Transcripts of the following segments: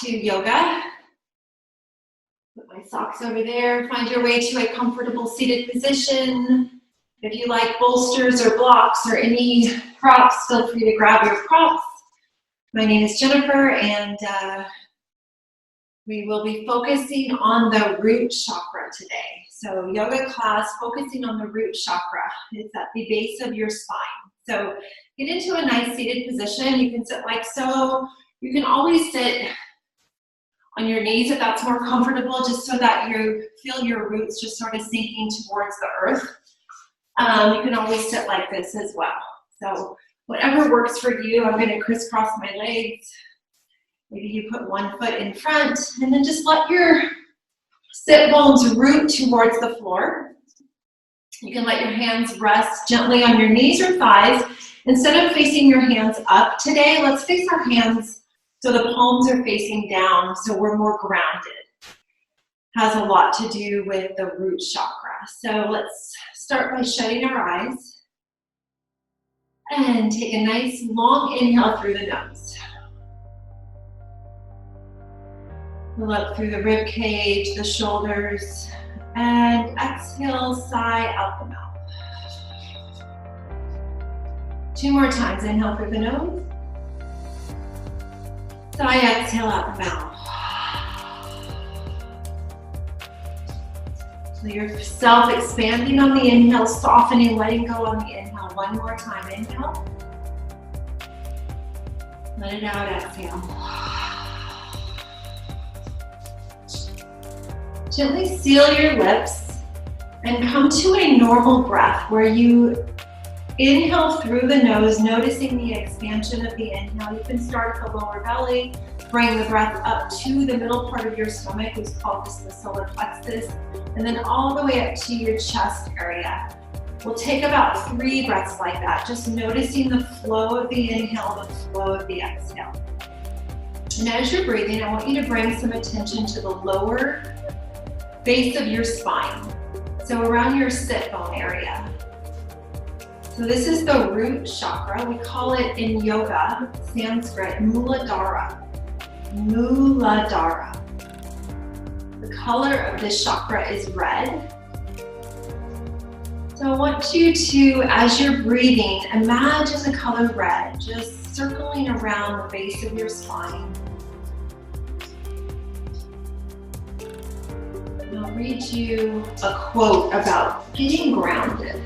to yoga. Put my socks over there. Find your way to a comfortable seated position. If you like bolsters or blocks or any props, feel free to grab your props. My name is Jennifer, and we will be focusing on the root chakra today. So yoga class focusing on the root chakra. It's at the base of your spine. So get into a nice seated position. You can sit like so. You can always sit on your knees if that's more comfortable, just so that you feel your roots just sort of sinking towards the earth. You can always sit like this as well. So whatever works for you. I'm going to crisscross my legs. Maybe you put one foot in front, and then just let your sit bones root towards the floor. You can let your hands rest gently on your knees or thighs. Instead of facing your hands up today, let's face our hands so the palms are facing down, so we're more grounded. Has a lot to do with the root chakra. So let's start by shutting our eyes and take a nice long inhale through the nose. Pull up through the rib cage, the shoulders, and exhale, sigh out the mouth. 2 more times. Inhale through the nose. Sigh, exhale out the mouth. So yourself expanding on the inhale, softening, letting go on the inhale. 1 more time. Inhale. Let it out, exhale. Gently seal your lips and come to a normal breath where you inhale through the nose, noticing the expansion of the inhale. You can start at the lower belly, bring the breath up to the middle part of your stomach, which is called the solar plexus, and then all the way up to your chest area. We'll take about 3 breaths like that, just noticing the flow of the inhale, the flow of the exhale. And as you're breathing, I want you to bring some attention to the lower base of your spine, so around your sit bone area. So this is the root chakra. We call it in yoga, Sanskrit, Muladhara. Muladhara. The color of this chakra is red. So I want you to, as you're breathing, imagine the color red just circling around the base of your spine. I'll read you a quote about getting grounded.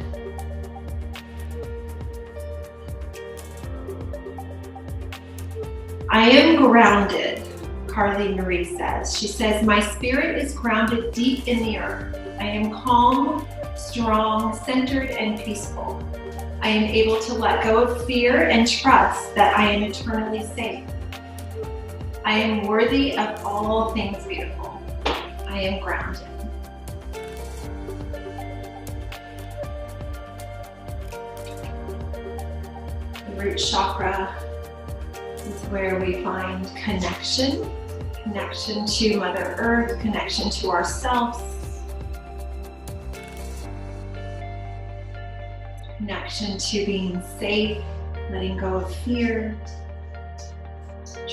I am grounded, Carly Marie says. She says, my spirit is grounded deep in the earth. I am calm, strong, centered, and peaceful. I am able to let go of fear and trust that I am eternally safe. I am worthy of all things beautiful. I am grounded. The root chakra is where we find connection to Mother Earth, connection to ourselves, connection to being safe, letting go of fear,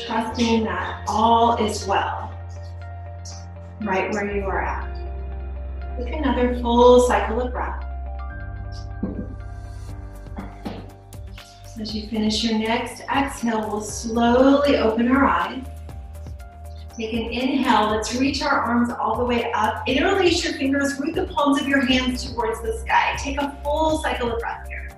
trusting that all is well, right where you are at. Take another full cycle of breath. As you finish your next exhale, we'll slowly open our eyes. Take an inhale. Let's reach our arms all the way up. Interlace your fingers, root the palms of your hands towards the sky. Take a full cycle of breath here.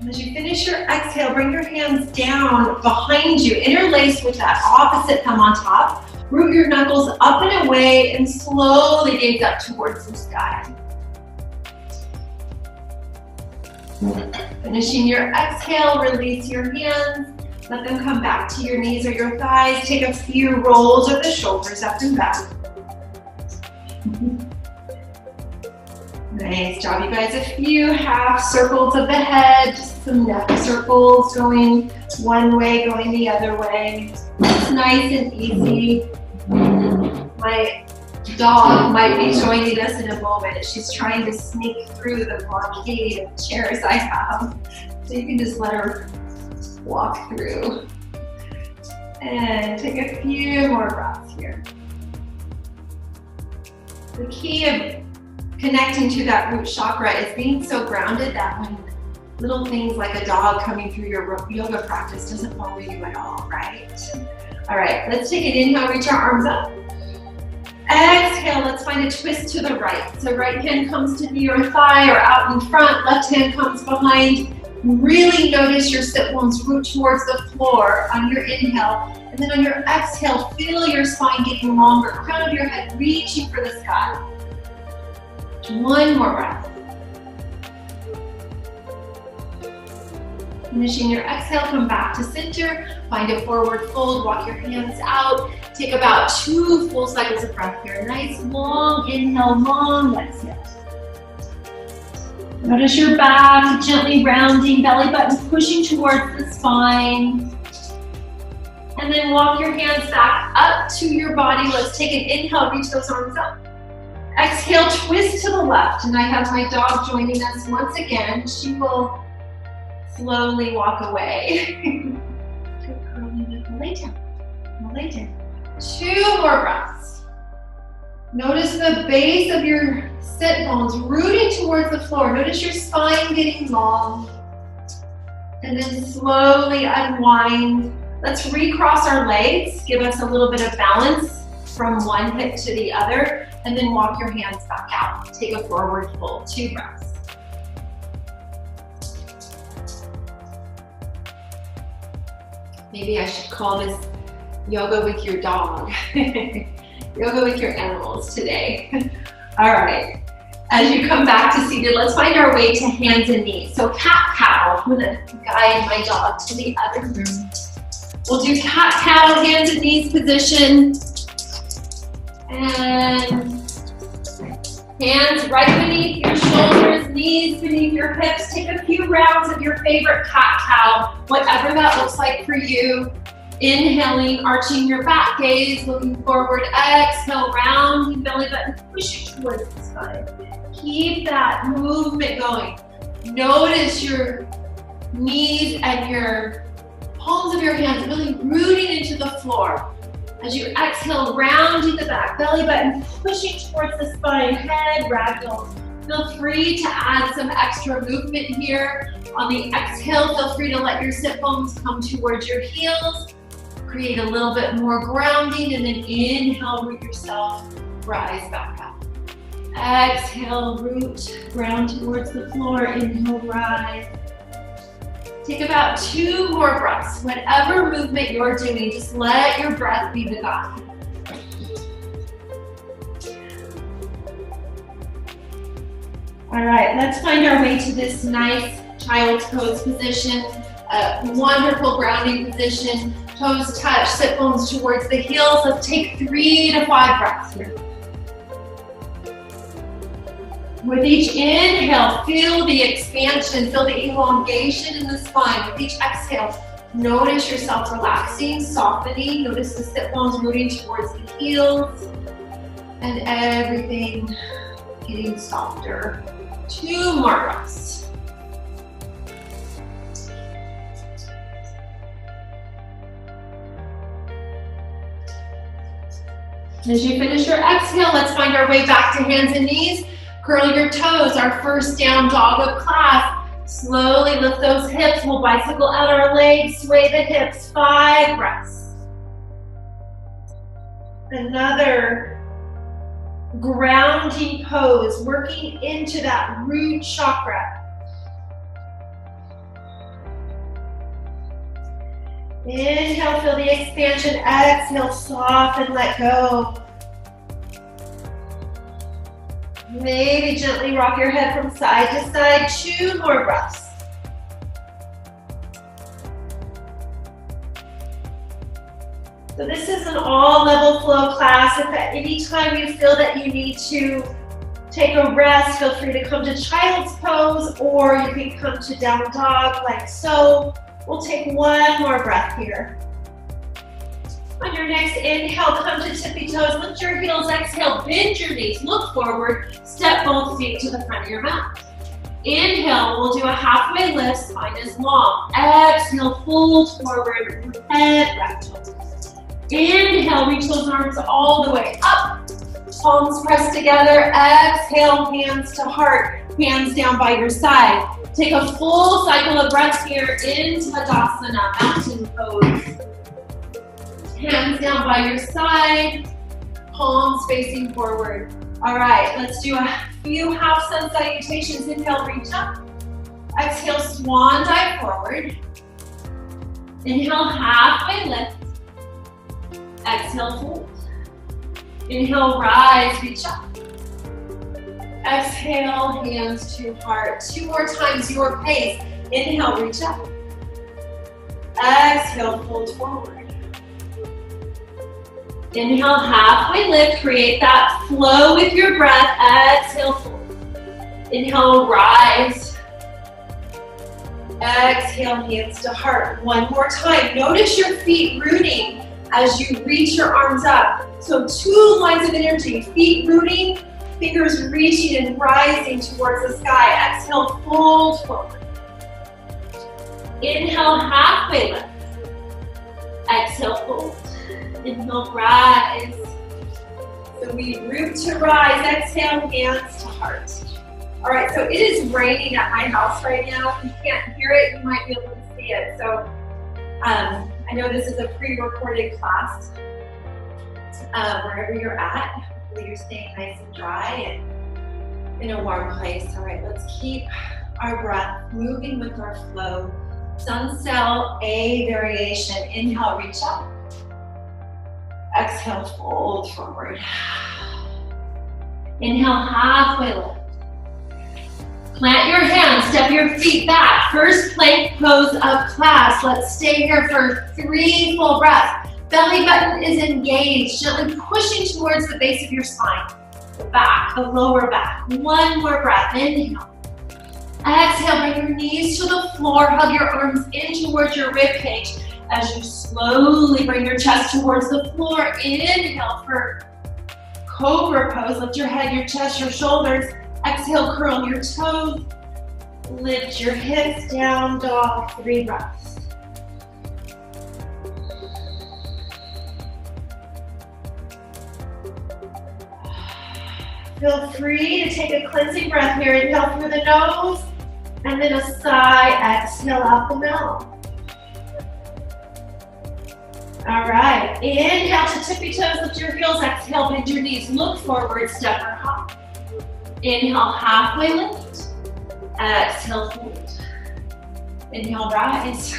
And as you finish your exhale, bring your hands down behind you. Interlace with that opposite thumb on top. Root your knuckles up and away and slowly gaze up towards the sky. Finishing your exhale, release your hands. Let them come back to your knees or your thighs. Take a few rolls of the shoulders up and back. Nice job, you guys. A few half circles of the head, just some neck circles going one way, going the other way. It's nice and easy. My dog might be joining us in a moment. She's trying to sneak through the blockade of chairs I have. So you can just let her walk through. And take a few more breaths here. The key of connecting to that root chakra is being so grounded that when little things like a dog coming through your yoga practice doesn't bother you at all, right? All right, let's take an inhale, reach our arms up. Exhale, let's find a twist to the right. So right hand comes to knee or thigh or out in front, left hand comes behind. Really notice your sit bones root towards the floor on your inhale. And then on your exhale, feel your spine getting longer, crown of your head reaching for the sky. One more breath. Finishing your exhale, come back to center, find a forward fold, walk your hands out. Take about 2 full cycles of breath here. Nice long inhale, long exhale. Notice your back gently rounding, belly button pushing towards the spine. And then walk your hands back up to your body. Let's take an inhale, reach those arms up. Exhale, twist to the left. And I have my dog joining us once again. She will slowly walk away. Lay down. Lay down. 2 more breaths. Notice the base of your sit bones rooting towards the floor. Notice your spine getting long. And then slowly unwind. Let's recross our legs. Give us a little bit of balance from one hip to the other. And then walk your hands back out. Take a forward fold. 2 breaths. Maybe I should call this yoga with your dog. Yoga with your animals today. All right. As you come back to seated, let's find our way to hands and knees. So cat-cow. I'm gonna guide my dog to the other room. We'll do cat-cow, hands and knees position. And hands right beneath your shoulders, knees beneath your hips. Take a few rounds of your favorite cat-cow, whatever that looks like for you. Inhaling, arching your back gaze, looking forward. Exhale, rounding belly button, pushing towards the spine. Keep that movement going. Notice your knees and your palms of your hands really rooting into the floor. As you exhale, rounding the back, belly button pushing towards the spine, head ragdoll. Feel free to add some extra movement here. On the exhale, feel free to let your sit bones come towards your heels. Create a little bit more grounding, and then inhale, root yourself, rise back up. Exhale, root, ground towards the floor, inhale, rise. Take about 2 more breaths. Whatever movement you're doing, just let your breath be the guide. All right, let's find our way to this nice child's pose position. A wonderful grounding position. Toes touch, sit bones towards the heels. Let's take 3 to 5 breaths here. With each inhale, feel the expansion, feel the elongation in the spine. With each exhale, notice yourself relaxing, softening. Notice the sit bones rooting towards the heels. And everything getting softer. 2 more breaths. As you finish your exhale, let's find our way back to hands and knees. Curl your toes, our first down dog of class. Slowly lift those hips. We'll bicycle out our legs, sway the hips. 5 breaths. Another grounding pose, working into that root chakra. Inhale, feel the expansion. Exhale, soften, let go. Maybe gently rock your head from side to side. 2 more breaths. So this is an all-level flow class. If at any time you feel that you need to take a rest, feel free to come to child's pose, or you can come to down dog like so. We'll take 1 more breath here. On your next inhale, come to tippy toes, lift your heels, exhale, bend your knees, look forward, step both feet to the front of your mat. Inhale, we'll do a halfway lift, spine is long. Exhale, fold forward, head ragdoll. Inhale, reach those arms all the way up. Palms pressed together. Exhale, hands to heart. Hands down by your side. Take a full cycle of breath here into Tadasana, mountain pose. Hands down by your side. Palms facing forward. All right, let's do a few half sun salutations. Inhale, reach up. Exhale, swan dive forward. Inhale, halfway lift. Exhale, fold. Inhale, rise, reach up. Exhale, hands to heart. 2 more times, your pace. Inhale, reach up. Exhale, fold forward. Inhale, halfway lift. Create that flow with your breath. Exhale, fold. Inhale, rise. Exhale, hands to heart. 1 more time. Notice your feet rooting as you reach your arms up. So 2 lines of energy. Feet rooting, fingers reaching and rising towards the sky. Exhale, fold forward. Inhale, halfway lift. Exhale, fold. Inhale, rise. So we root to rise. Exhale, hands to heart. All right, so it is raining at my house right now. If you can't hear it, you might be able to see it. So I know this is a pre-recorded class. Wherever you're at, hopefully you're staying nice and dry and in a warm place. All right, let's keep our breath moving with our flow. Sun cell A variation. Inhale, reach up. Exhale, fold forward. Inhale, halfway lift. Plant your hands, step your feet back. First plank pose of class. Let's stay here for 3 full breaths. Belly button is engaged, gently pushing towards the base of your spine. The back, the lower back. 1 more breath, inhale. Exhale, bring your knees to the floor. Hug your arms in towards your rib cage as you slowly bring your chest towards the floor. Inhale for cobra pose. Lift your head, your chest, your shoulders. Exhale, curl your toes. Lift your hips, down dog, 3 breaths. Feel free to take a cleansing breath here. Inhale through the nose, and then a sigh, exhale out the mouth. All right, inhale to tippy toes, lift your heels, exhale, bend your knees, look forward, step or hop. Inhale, halfway lift. Exhale, fold. Inhale, rise.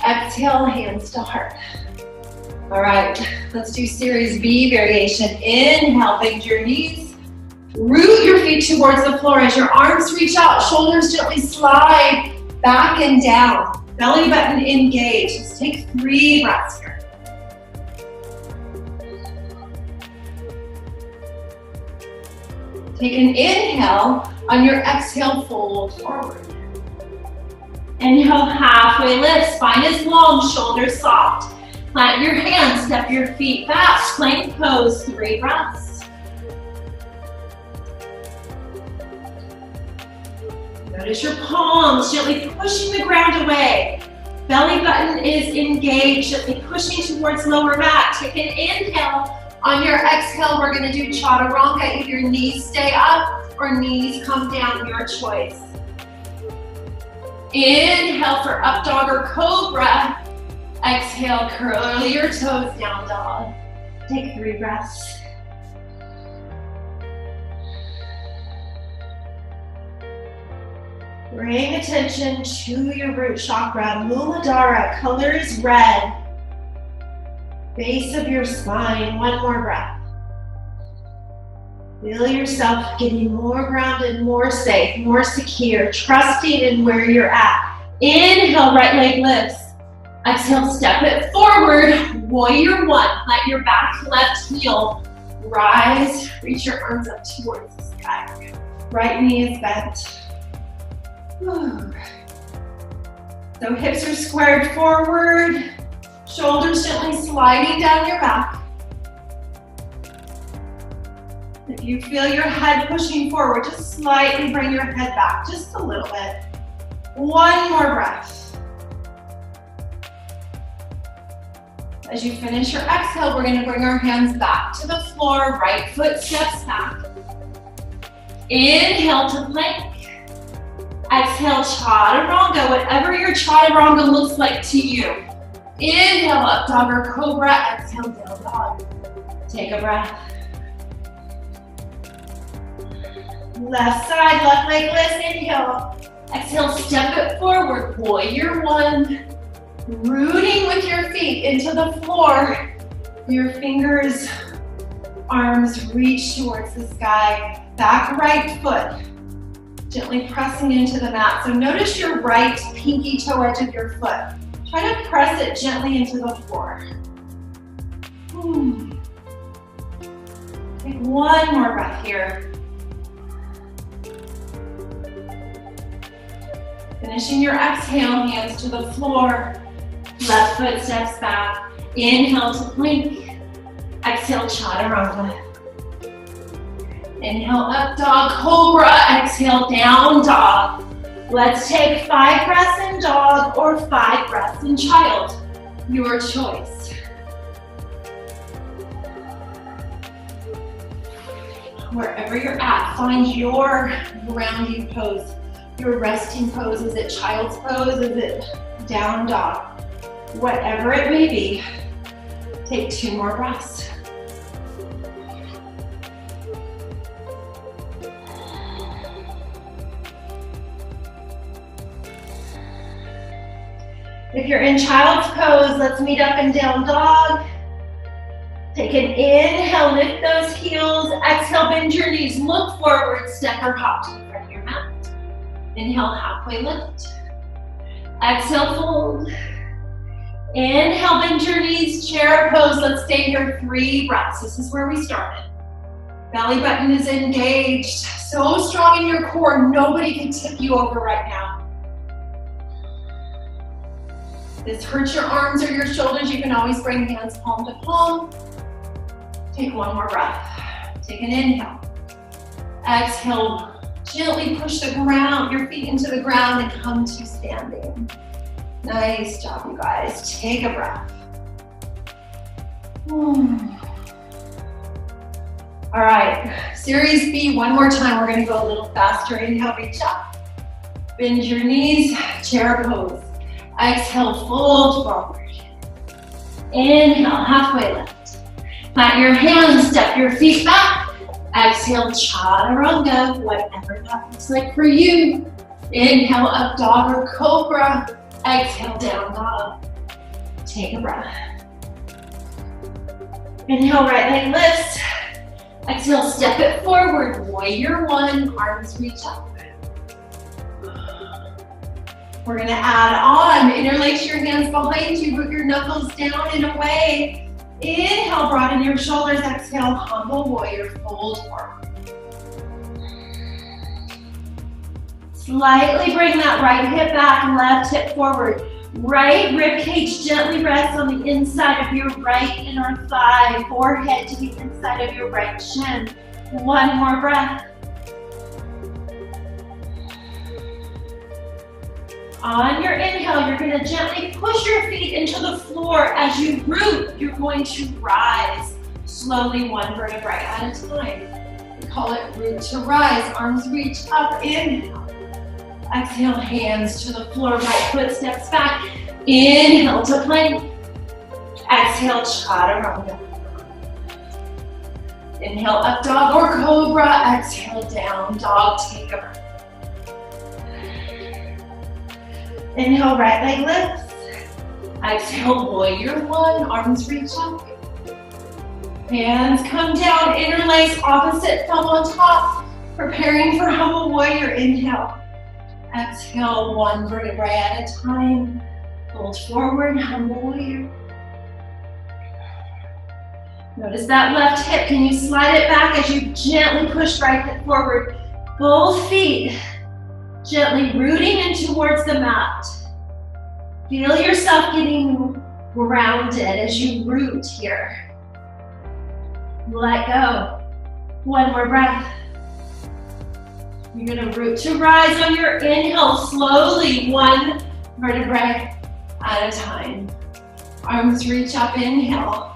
Exhale, hands to heart. All right, let's do series B variation. Inhale, bend your knees. Root your feet towards the floor as your arms reach out. Shoulders gently slide back and down. Belly button engaged. Just take 3 breaths here. Take an inhale. On your exhale, fold forward. Inhale, halfway lift. Spine is long, shoulders soft. Plant your hands, step your feet back. Plank pose, 3 breaths. Notice your palms gently pushing the ground away. Belly button is engaged, gently pushing towards lower back. Take an inhale. On your exhale, we're gonna do chaturanga. Either knees stay up or knees come down, your choice. Inhale for up dog or cobra. Exhale, curl your toes, down dog. Take 3 breaths. Bring attention to your root chakra. Muladhara, colors red. Base of your spine, 1 more breath. Feel yourself getting more grounded, more safe, more secure, trusting in where you're at. Inhale, right leg lifts. Exhale, step it forward. Warrior 1, let your back left heel rise. Reach your arms up towards the sky. Right knee is bent. So hips are squared forward. Shoulders gently sliding down your back. If you feel your head pushing forward, just slightly bring your head back, just a little bit. 1 more breath. As you finish your exhale, we're going to bring our hands back to the floor, right foot steps back. Inhale to plank. Exhale, chaturanga, whatever your chaturanga looks like to you. Inhale, up dog or cobra. Exhale, down dog. Take a breath. Left side, left leg lifts. Inhale. Exhale, step it forward. Warrior one. Rooting with your feet into the floor. Your fingers, arms reach towards the sky. Back right foot. Gently pressing into the mat. So notice your right pinky toe edge of your foot. Try to press it gently into the floor. Take one more breath here. Finishing your exhale, hands to the floor. Left foot steps back. Inhale to plank. Exhale, chaturanga. Inhale, up dog, cobra. Exhale, down dog. Let's take 5 breaths in dog or 5 breaths in child. Your choice. Wherever you're at, find your grounding pose. Your resting pose. Is it child's pose? Is it down dog? Whatever it may be, take 2 more breaths. If you're in child's pose, let's meet up in down dog. Take an inhale, lift those heels. Exhale, bend your knees, look forward, step or hop to the front of your mat. Inhale, halfway lift. Exhale, fold. Inhale, bend your knees, chair pose. Let's stay here 3 breaths. This is where we started. Belly button is engaged. So strong in your core, nobody can tip you over right now. This hurts your arms or your shoulders, you can always bring hands palm to palm. Take 1 more breath. Take an inhale. Exhale, gently push the ground, your feet into the ground and come to standing. Nice job, you guys. Take a breath. All right, series B, 1 more time. We're gonna go a little faster. Inhale, reach up. Bend your knees, chair pose. Exhale, fold forward. Inhale, halfway lift. Plant your hands, step your feet back. Exhale, chaturanga, whatever that looks like for you. Inhale, up dog or cobra. Exhale, down dog. Take a breath. Inhale, right leg lifts. Exhale, step it forward. Warrior one, arms reach up. We're gonna add on, interlace your hands behind you, root your knuckles down and away. Inhale, broaden your shoulders. Exhale, humble warrior, fold forward. Slightly bring that right hip back, left hip forward. Right rib cage gently rests on the inside of your right inner thigh, forehead to the inside of your right shin. 1 more breath. On your inhale, you're gonna gently push your feet into the floor. As you root, you're going to rise slowly 1 vertebrae at a time. We call it root to rise. Arms reach up, inhale. Exhale, hands to the floor, right foot steps back. Inhale to plank. Exhale, chaturanga. Inhale, up dog or cobra. Exhale, down dog, take a breath. Inhale, right leg lifts. Exhale, warrior one, arms reach up. Hands come down, interlace, opposite thumb on top. Preparing for humble warrior, inhale. Exhale, 1 vertebrae at a time. Fold forward, humble warrior. Notice that left hip. Can you slide it back as you gently push right hip forward? Both feet gently rooting in towards the mat. Feel yourself getting grounded as you root here. Let go. 1 more breath. You're gonna root to rise on your inhale, slowly 1 vertebrae at a time. Arms reach up, inhale.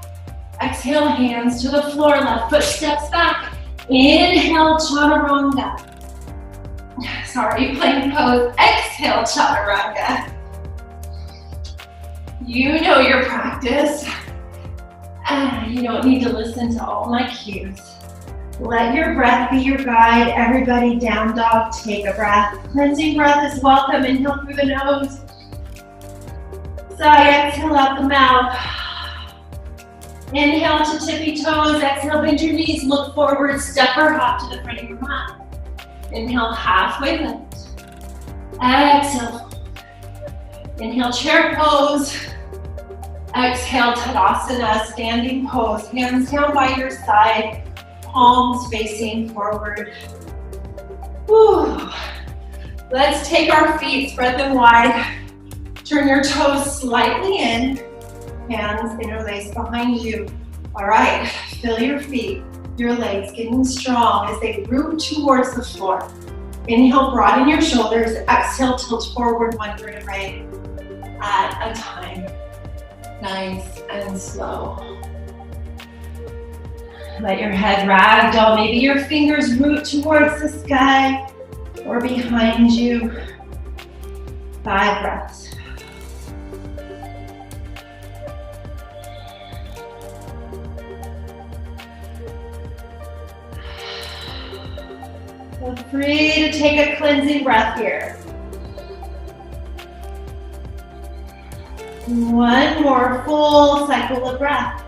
Exhale, hands to the floor, left foot steps back. Inhale, chaturanga. Sorry, plank pose. Exhale, chaturanga. You know your practice. You don't need to listen to all my cues. Let your breath be your guide. Everybody, down dog, take a breath. Cleansing breath is welcome. Inhale through the nose. Sigh, exhale out the mouth. Inhale to tippy toes. Exhale, bend your knees. Look forward, step or hop to the front of your mat. Inhale, halfway lift. Exhale. Inhale, chair pose. Exhale, Tadasana, standing pose. Hands down by your side. Palms facing forward. Whew. Let's take our feet, spread them wide. Turn your toes slightly in. Hands interlace behind you. All right, feel your feet, your legs getting strong as they root towards the floor. Inhale, broaden your shoulders. Exhale, tilt forward one vertebrae at a time. Nice and slow. Let your head ragdoll. Maybe your fingers root towards the sky or behind you. 5 breaths. Feel free to take a cleansing breath here. One more full cycle of breath.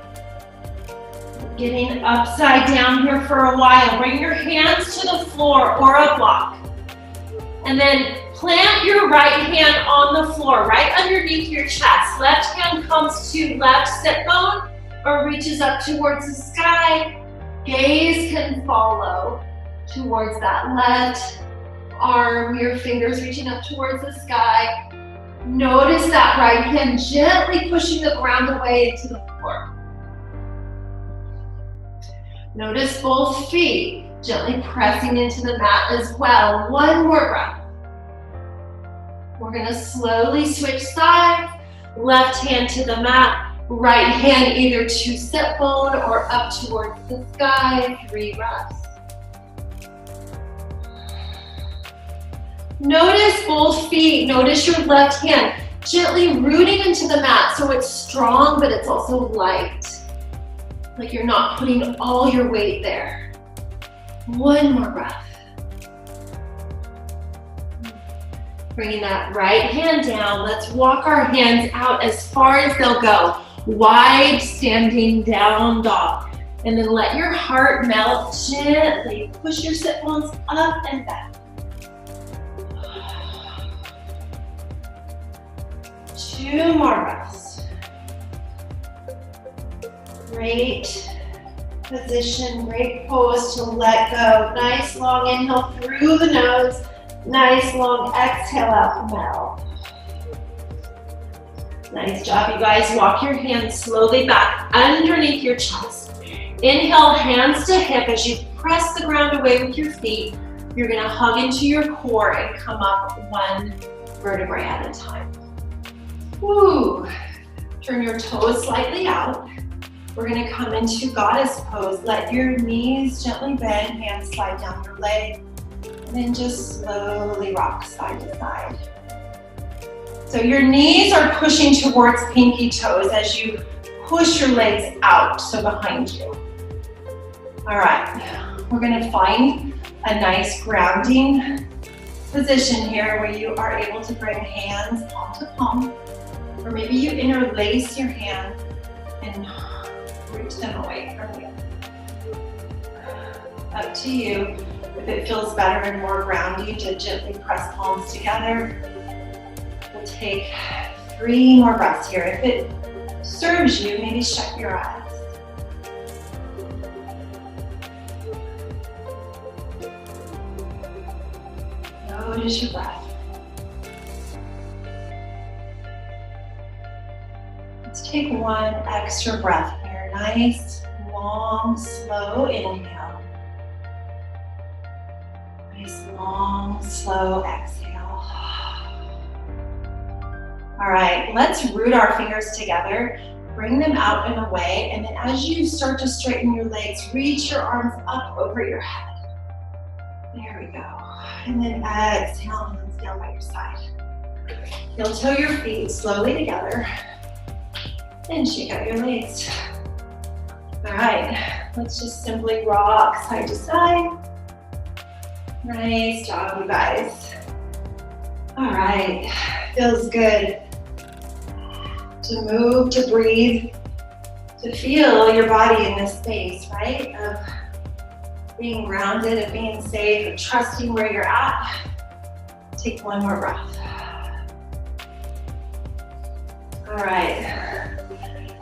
Getting upside down here for a while. Bring your hands to the floor or a block. And then plant your right hand on the floor, right underneath your chest. Left hand comes to left sit bone or reaches up towards the sky. Gaze can follow towards that left arm, your fingers reaching up towards the sky. Notice that right hand gently pushing the ground away into the floor. Notice both feet gently pressing into the mat as well. One more breath. We're gonna slowly switch sides. Left hand to the mat, right hand either to sit bone or up towards the sky. 3 breaths. Notice both feet, notice your left hand gently rooting into the mat so it's strong but it's also light. Like you're not putting all your weight there. One more breath. Bringing that right hand down. Let's walk our hands out as far as they'll go. Wide standing down dog. And then let your heart melt gently. Push your sit bones up and back. 2 more breaths. Great position, great pose to let go. Nice long inhale through the nose. Nice long exhale out the mouth. Nice job, you guys. Walk your hands slowly back underneath your chest. Inhale, hands to hip as you press the ground away with your feet. You're gonna hug into your core and come up 1 vertebrae at a time. Woo. Turn your toes slightly out. We're gonna come into goddess pose. Let your knees gently bend, hands slide down your leg, and then just slowly rock side to side. So your knees are pushing towards pinky toes as you push your legs out, so behind you. All right, we're gonna find a nice grounding position here where you are able to bring hands palm to palm, or maybe you interlace your hands and reach them away from you. Up to you. If it feels better and more grounding to gently press palms together, we'll take 3 more breaths here. If it serves you, maybe shut your eyes. Notice your breath. Let's take 1 extra breath here. Nice, long, slow inhale. Nice, long, slow exhale. All right, let's root our fingers together. Bring them out and away, and then as you start to straighten your legs, reach your arms up over your head. There we go. And then exhale, hands down by your side. Heel toe your feet slowly together, and shake out your legs. All right, let's just simply rock side to side. Nice job, you guys. All right, feels good to move, to breathe, to feel your body in this space, right? Of being grounded, of being safe, of trusting where you're at. Take one more breath. All right.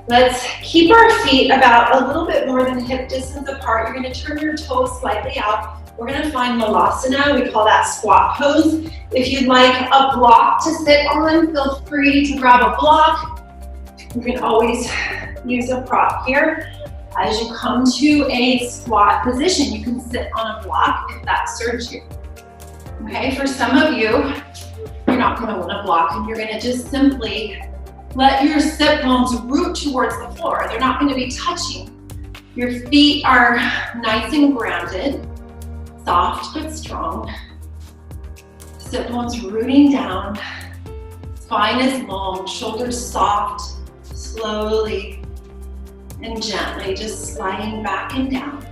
Let's keep our feet about a little bit more than hip distance apart. You're going to turn your toes slightly out. We're going to find Malasana. We call that squat pose. If you'd like a block to sit on, feel free to grab a block. You can always use a prop here. As you come to a squat position, you can sit on a block if that serves you. Okay, for some of you, you're not going to want a block, and you're going to just simply let your sit bones root towards the floor. They're not going to be touching. Your feet are nice and grounded, soft but strong. Sit bones rooting down. Spine is long, shoulders soft, slowly and gently, just sliding back and down.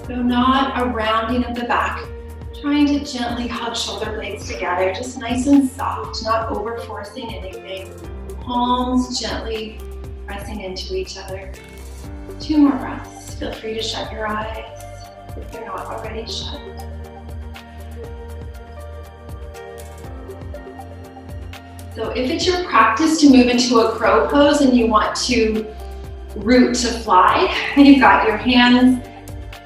So not a rounding of the back, trying to gently hug shoulder blades together, just nice and soft, not over forcing anything. Palms gently pressing into each other. 2 more breaths. Feel free to shut your eyes if they're not already shut. So if it's your practice to move into a crow pose and you want to root to fly, you've got your hands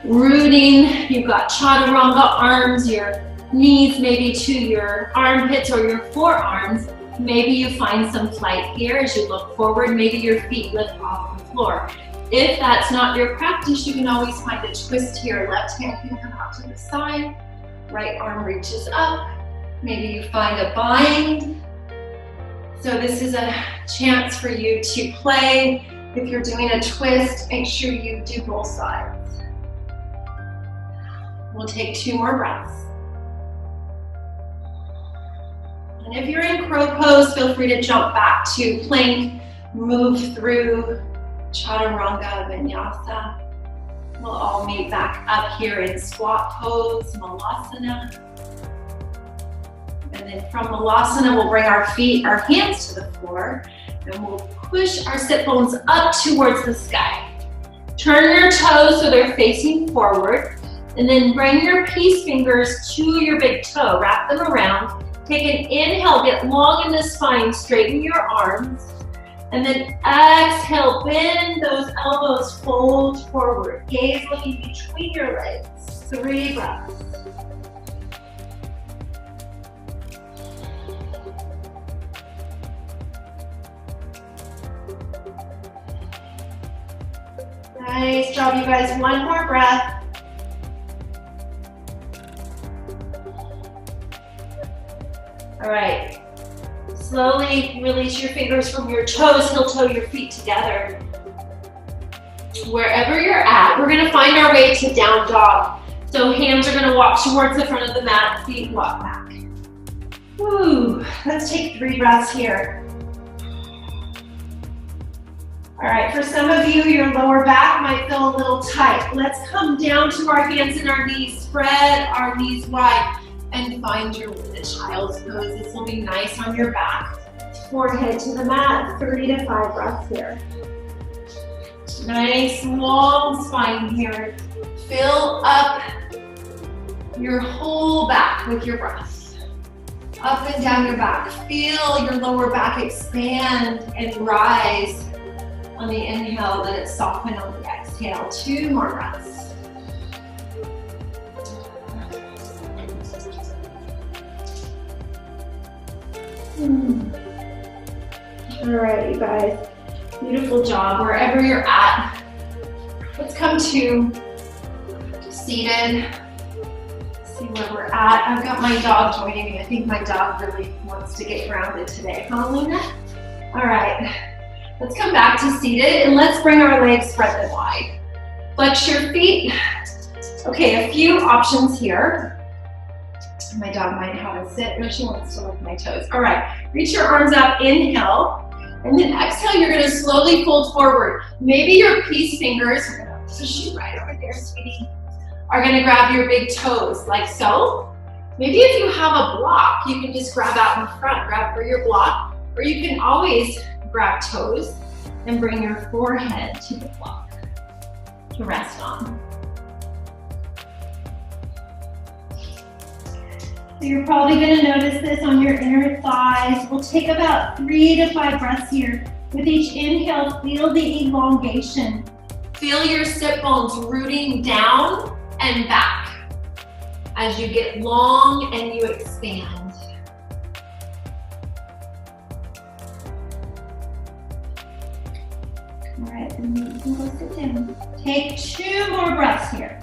rooting, you've got chaturanga arms, your knees maybe to your armpits or your forearms. Maybe you find some flight here as you look forward. Maybe your feet lift off the floor. If that's not your practice, you can always find a twist here. Left hand can come out to the side, right arm reaches up. Maybe you find a bind. So this is a chance for you to play. If you're doing a twist, make sure you do both sides. We'll take 2 more breaths. And if you're in crow pose, feel free to jump back to plank, move through chaturanga, vinyasa. We'll all meet back up here in squat pose, malasana. And then from Malasana, we'll bring our feet, our hands to the floor, and we'll push our sit bones up towards the sky. Turn your toes so they're facing forward, and then bring your peace fingers to your big toe. Wrap them around. Take an inhale, get long in the spine, straighten your arms, and then exhale, bend those elbows, fold forward. Gaze looking between your legs. 3 breaths. Nice job, you guys. 1 more breath. All right. Slowly release your fingers from your toes, heel toe your feet together. Wherever you're at, we're gonna find our way to down dog. So hands are gonna walk towards the front of the mat, feet walk back. Woo. Let's take 3 breaths here. All right, for some of you, your lower back might feel a little tight. Let's come down to our hands and our knees, spread our knees wide, and find your child's pose. This will be nice on your back. Forehead to the mat, 3 to 5 breaths here. Nice long spine here. Fill up your whole back with your breath. Up and down your back. Feel your lower back expand and rise. On the inhale, let it soften on the exhale. 2 more breaths. All right, you guys. Beautiful job. Wherever you're at, let's come to seated. See where we're at. I've got my dog joining me. I think my dog really wants wants to get grounded today, huh, Luna? All right, let's come back to seated and let's bring our legs spread them wide. Flex your feet. Okay, a few options here. My dog might have a sit, but she wants to lick my toes. All right, reach your arms up, inhale, and then exhale, you're gonna slowly fold forward. Maybe your peace fingers, we're gonna push you right over there, sweetie, are gonna grab your big toes, like so. Maybe if you have a block, you can just grab out in front, grab for your block, or you can always grab toes and bring your forehead to the block to rest on. So you're probably gonna notice this on your inner thighs. We'll take about 3 to 5 breaths here. With each inhale, feel the elongation. Feel your sit bones rooting down and back as you get long and you expand. All right, and you can go sit down. Take 2 more breaths here.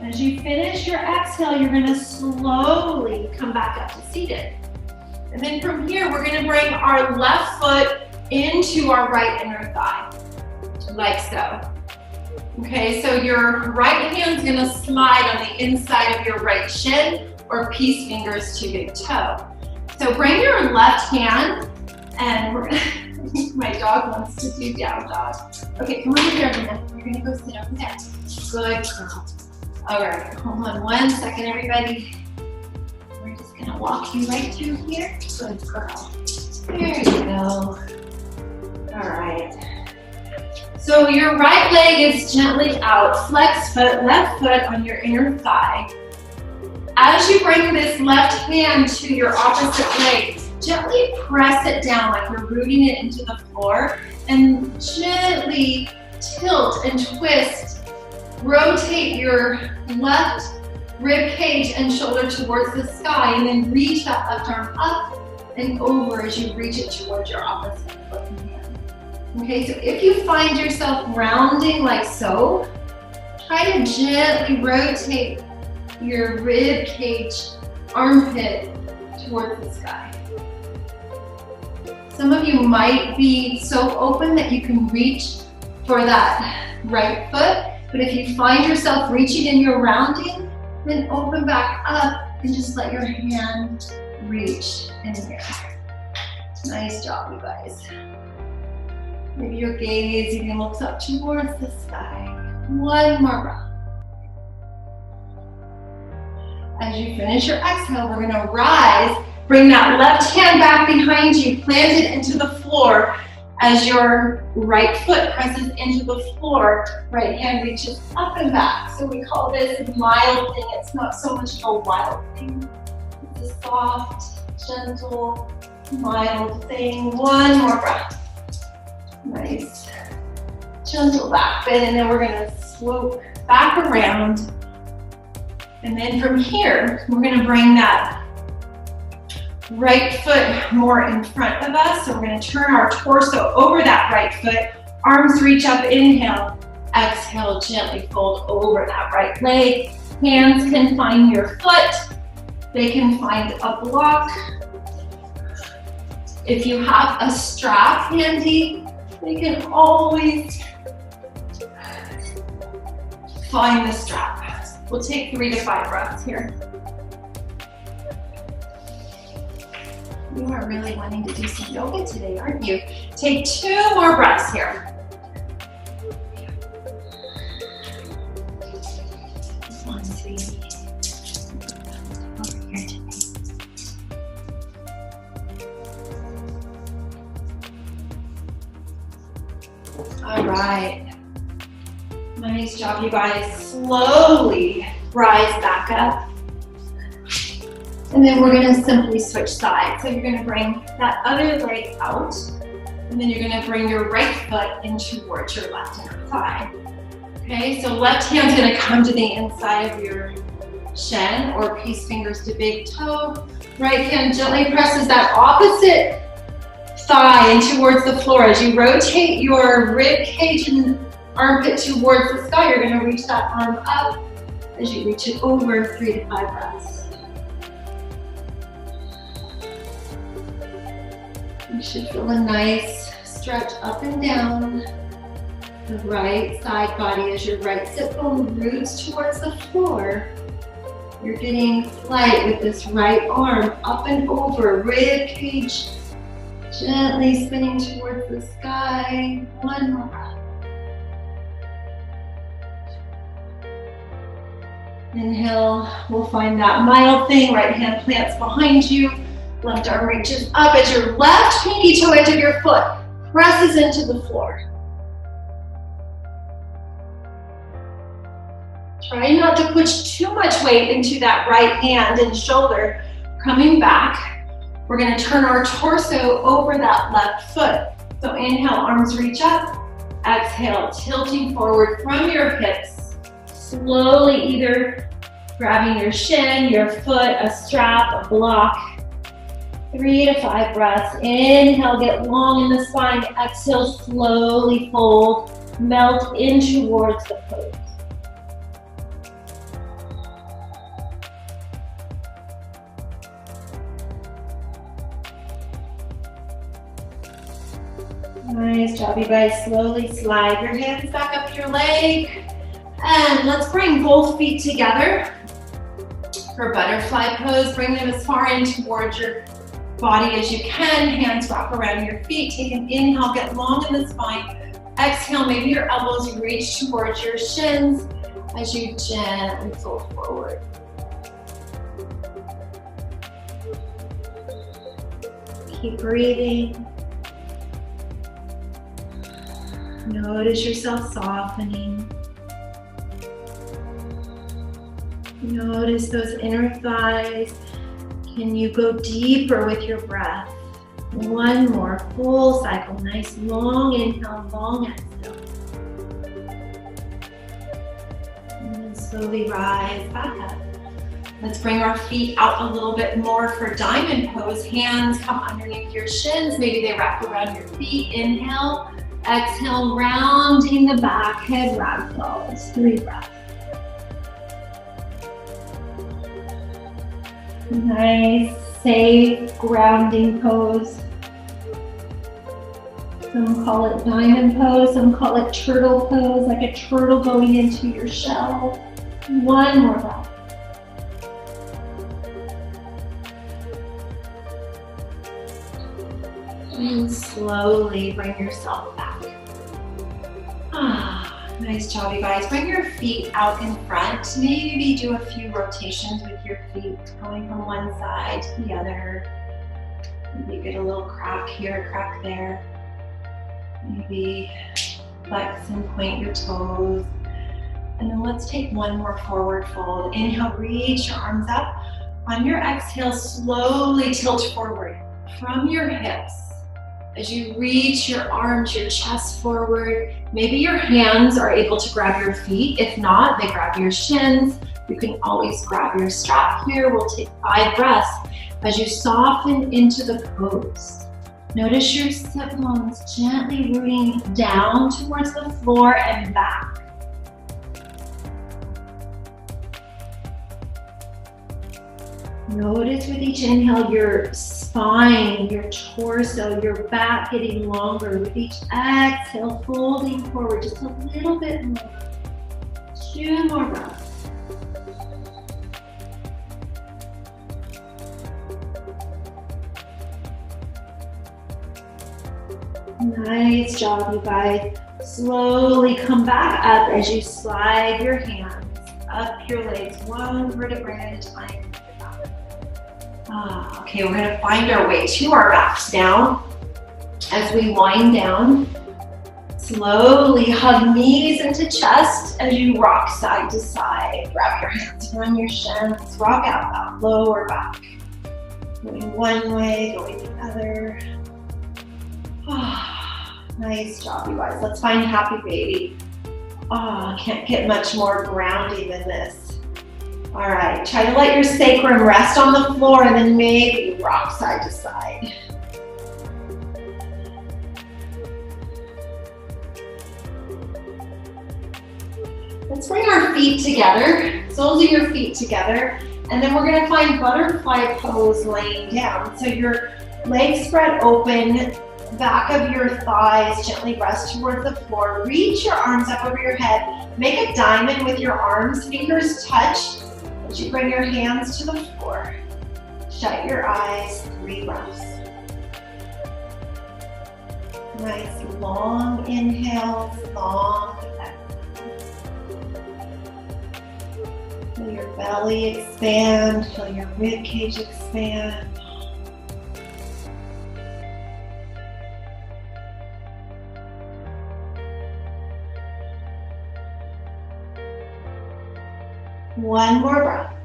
As you finish your exhale, you're gonna slowly come back up to seated. And then from here, we're gonna bring our left foot into our right inner thigh, like so. Okay, so your right hand's gonna slide on the inside of your right shin or peace fingers to big toe. So bring your left hand and my dog wants to do down dog. Okay, come over here, Luna. You're gonna go sit over there. Good girl. All right, hold on 1 second, everybody. We're just gonna walk you right through here. Good girl. There you go. All right. So your right leg is gently out. Flex foot, left foot on your inner thigh. As you bring this left hand to your opposite leg, gently press it down like you're rooting it into the floor and gently tilt and twist. Rotate your left rib cage and shoulder towards the sky and then reach that left arm up and over as you reach it towards your opposite foot and hand. Okay, so if you find yourself rounding like so, try to gently rotate your rib cage armpit towards the sky. Some of you might be so open that you can reach for that right foot. But if you find yourself reaching in your rounding, then open back up and just let your hand reach in here. Nice job, you guys. Maybe your gaze even looks up towards the sky. 1 more breath. As you finish your exhale, we're gonna rise. Bring that left hand back behind you, plant it into the floor. As your right foot presses into the floor, right hand reaches up and back. So we call this a mild thing. It's not so much of a wild thing. It's a soft, gentle, mild thing. 1 more breath. Nice. Gentle back bend, and then we're gonna swoop back around. And then from here, we're gonna bring that right foot more in front of us. So we're gonna turn our torso over that right foot. Arms reach up, inhale. Exhale, gently fold over that right leg. Hands can find your foot. They can find a block. If you have a strap handy, they can always find the strap. We'll take 3 to 5 breaths here. You are really wanting to do some yoga today, aren't you? Take 2 more breaths here. Come on, sweetie. Over here today. All right. Nice job, you guys. Slowly rise back up. And then we're gonna simply switch sides. So you're gonna bring that other leg out, and then you're gonna bring your right foot in towards your left inner thigh. Okay, so left hand's gonna come to the inside of your shin or peace fingers to big toe. Right hand gently presses that opposite thigh in towards the floor as you rotate your rib cage and armpit towards the sky. You're gonna reach that arm up as you reach it over, 3 to 5 breaths. You should feel a nice stretch up and down the right side body as your right sit bone roots towards the floor. You're getting flight with this right arm up and over, rib cage gently spinning towards the sky. One more breath. Inhale, we'll find that mild thing. Right hand plants behind you. Left arm reaches up as your left pinky toe edge of your foot presses into the floor. Try not to push too much weight into that right hand and shoulder. Coming back, we're going to turn our torso over that left foot. So inhale, arms reach up. Exhale, tilting forward from your hips. Slowly either grabbing your shin, your foot, a strap, a block. 3 to 5 breaths. Inhale, get long in the spine. Exhale, slowly fold. Melt in towards the pose. Nice job, you guys. Slowly slide your hands back up your leg. And let's bring both feet together for butterfly pose. Bring them as far in towards your body as you can. Hands wrap around your feet. Take an inhale, get long in the spine. Exhale, maybe your elbows reach towards your shins as you gently fold forward. Keep breathing. Notice yourself softening. Notice those inner thighs. Can you go deeper with your breath? One more full cycle. Nice long inhale, long exhale. And then slowly rise back up. Let's bring our feet out a little bit more for diamond pose. Hands come underneath your shins. Maybe they wrap around your feet. Inhale. Exhale, rounding the back, head ragdoll. It's 3 breaths. Nice, safe, grounding pose. Some call it diamond pose, some call it turtle pose, like a turtle going into your shell. One more breath. And slowly bring yourself back. Nice job, you guys. Bring your feet out in front. Maybe do a few rotations with your feet, going from one side to the other. Maybe get a little crack here, crack there. Maybe flex and point your toes. And then let's take one more forward fold. Inhale, reach your arms up. On your exhale, slowly tilt forward from your hips. As you reach your arms, your chest forward, maybe your hands are able to grab your feet. If not, they grab your shins. You can always grab your strap here. We'll take 5 breaths as you soften into the pose. Notice your sit bones gently rooting down towards the floor and back. Notice with each inhale, your spine, your torso, your back getting longer. With each exhale, folding forward just a little bit more. 2 more breaths. Nice job, you guys. Slowly come back up as you slide your hands up your legs, one vertebrae at a time. Okay, we're gonna find our way to our backs now. As we wind down, slowly hug knees into chest as you rock side to side. Wrap your hands around your shins, rock out that lower back. Going one way, going the other. Nice job, you guys. Let's find happy baby. Can't get much more grounding than this. All right, try to let your sacrum rest on the floor and then maybe rock side to side. Let's bring our feet together, soles of your feet together, and then we're gonna find butterfly pose laying down. So your legs spread open, back of your thighs gently rest towards the floor. Reach your arms up over your head. Make a diamond with your arms, fingers touch as you bring your hands to the floor. Shut your eyes, 3 breaths. Nice long inhales, long exhales. Feel your belly expand, feel your rib cage expand. One more breath.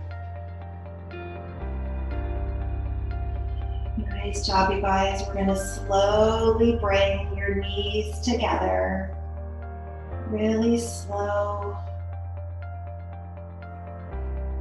Nice job, you guys. We're going to slowly bring your knees together. Really slow.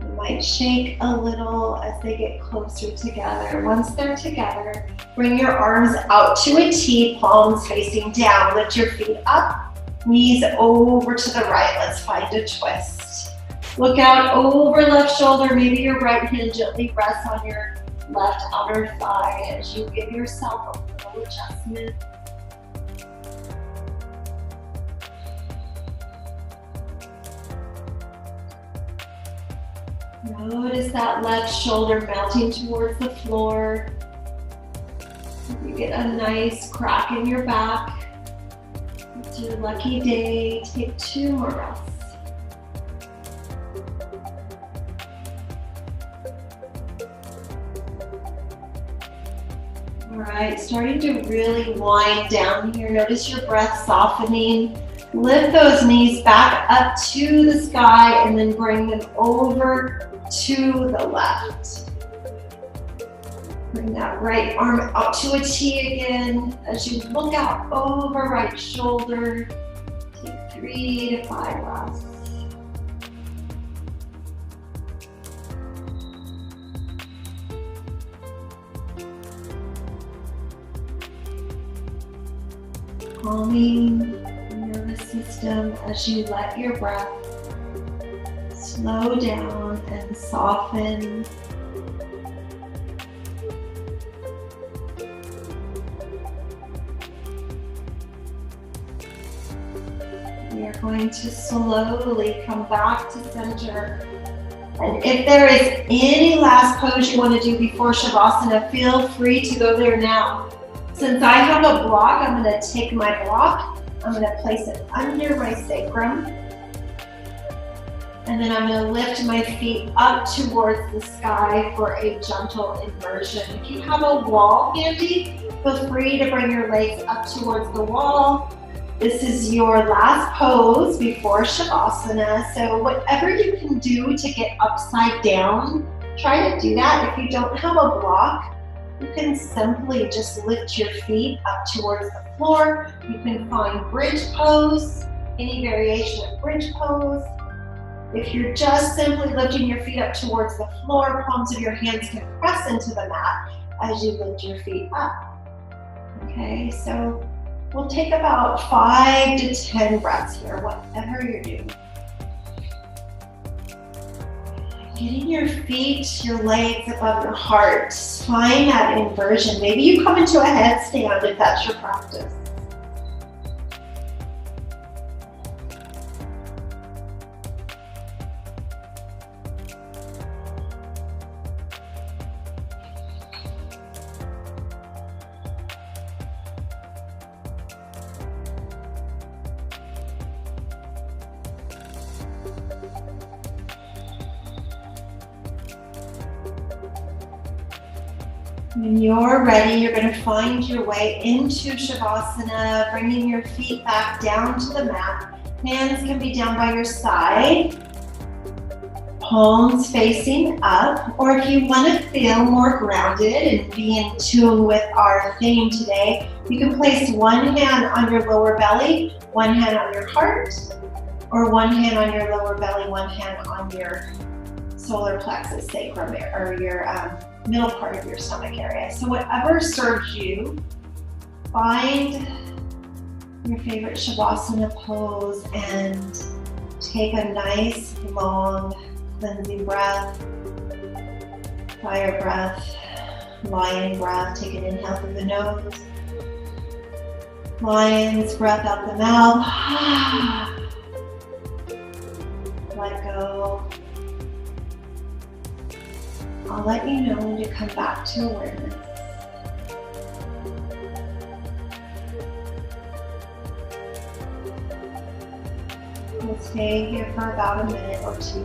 You might shake a little as they get closer together. Once they're together, bring your arms out to a T, palms facing down. Lift your feet up, knees over to the right. Let's find a twist. Look out over left shoulder. Maybe your right hand gently rests on your left outer thigh as you give yourself a little adjustment. Notice that left shoulder melting towards the floor. You get a nice crack in your back. It's your lucky day. Take 2 more breaths. All right, starting to really wind down here. Notice your breath softening. Lift those knees back up to the sky and then bring them over to the left. Bring that right arm out to a T again as you look out over right shoulder. Take 3 to 5 breaths. Calming the nervous system as you let your breath slow down and soften. We are going to slowly come back to center. And if there is any last pose you want to do before Shavasana, feel free to go there now. Since I have a block, I'm going to take my block, I'm going to place it under my sacrum, and then I'm going to lift my feet up towards the sky for a gentle inversion. If you have a wall handy, feel free to bring your legs up towards the wall. This is your last pose before Shavasana, so whatever you can do to get upside down, try to do that. If you don't have a block, you can simply just lift your feet up towards the floor. You can find bridge pose, any variation of bridge pose. If you're just simply lifting your feet up towards the floor, palms of your hands can press into the mat as you lift your feet up. Okay, so we'll take about 5 to 10 breaths here, whatever you're doing. Getting your feet, your legs above your heart. Find that inversion. Maybe you come into a headstand if that's your practice. When you're ready, you're going to find your way into Shavasana, bringing your feet back down to the mat. Hands can be down by your side, palms facing up, or if you want to feel more grounded and be in tune with our theme today, you can place one hand on your lower belly, one hand on your heart, or one hand on your lower belly, one hand on your solar plexus sacrum, or your middle part of your stomach area. So whatever serves you, find your favorite Shavasana pose and Take a nice, long, cleansing breath. Fire breath, lion breath. Take an inhale through the nose. Lion's breath out the mouth. Let go. I'll let you know when to come back to awareness. We'll stay here for about a minute or two.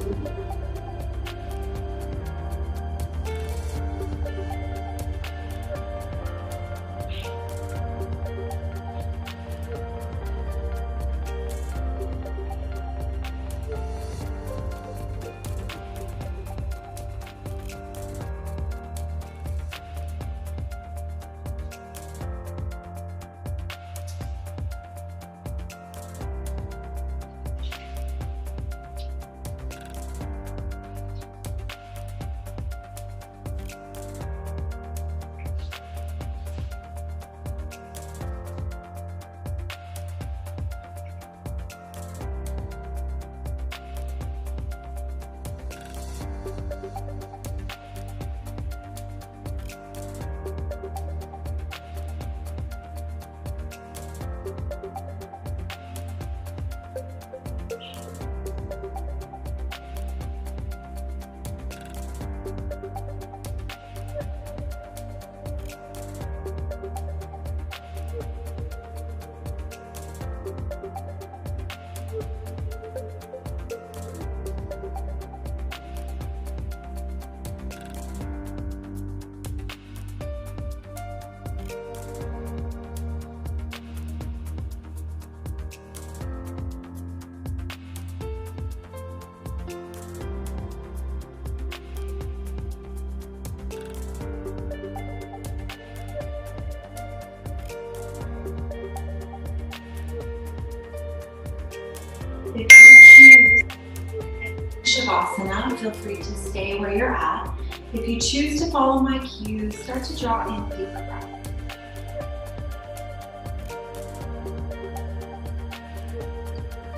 If you choose Shavasana, feel free to stay where you're at. If you choose to follow my cues, start to draw in deep breath.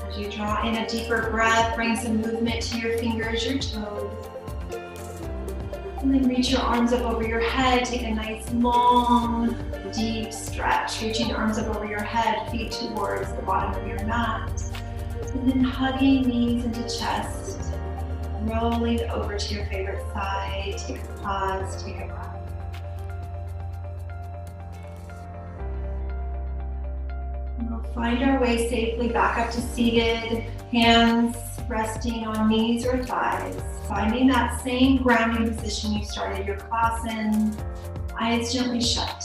As you draw in a deeper breath, bring some movement to your fingers, your toes. And then reach your arms up over your head. Take a nice long, deep stretch. Reaching arms up over your head, feet towards the bottom of your mat. And then hugging knees into chest, rolling over to your favorite side. Take a pause, take a breath. And we'll find our way safely back up to seated, hands resting on knees or thighs, finding that same grounding position you started your class in, eyes gently shut.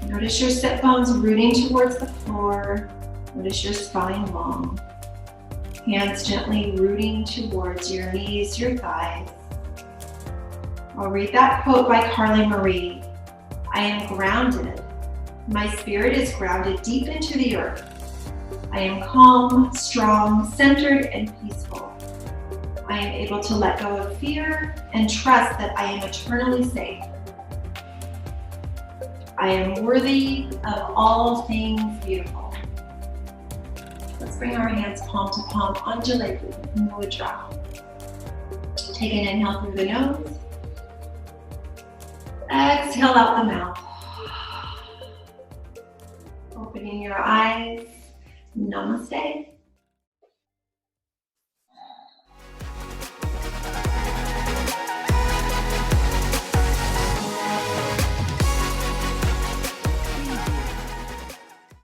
Notice your sit bones rooting towards the floor. Notice your spine long. Hands gently rooting towards your knees, your thighs. I'll read that quote by Carly Marie. I am grounded. My spirit is grounded deep into the earth. I am calm, strong, centered, and peaceful. I am able to let go of fear and trust that I am eternally safe. I am worthy of all things beautiful. Let's bring our hands palm to palm, undulate mudra. Take an inhale through the nose. Exhale out the mouth. Opening your eyes. Namaste.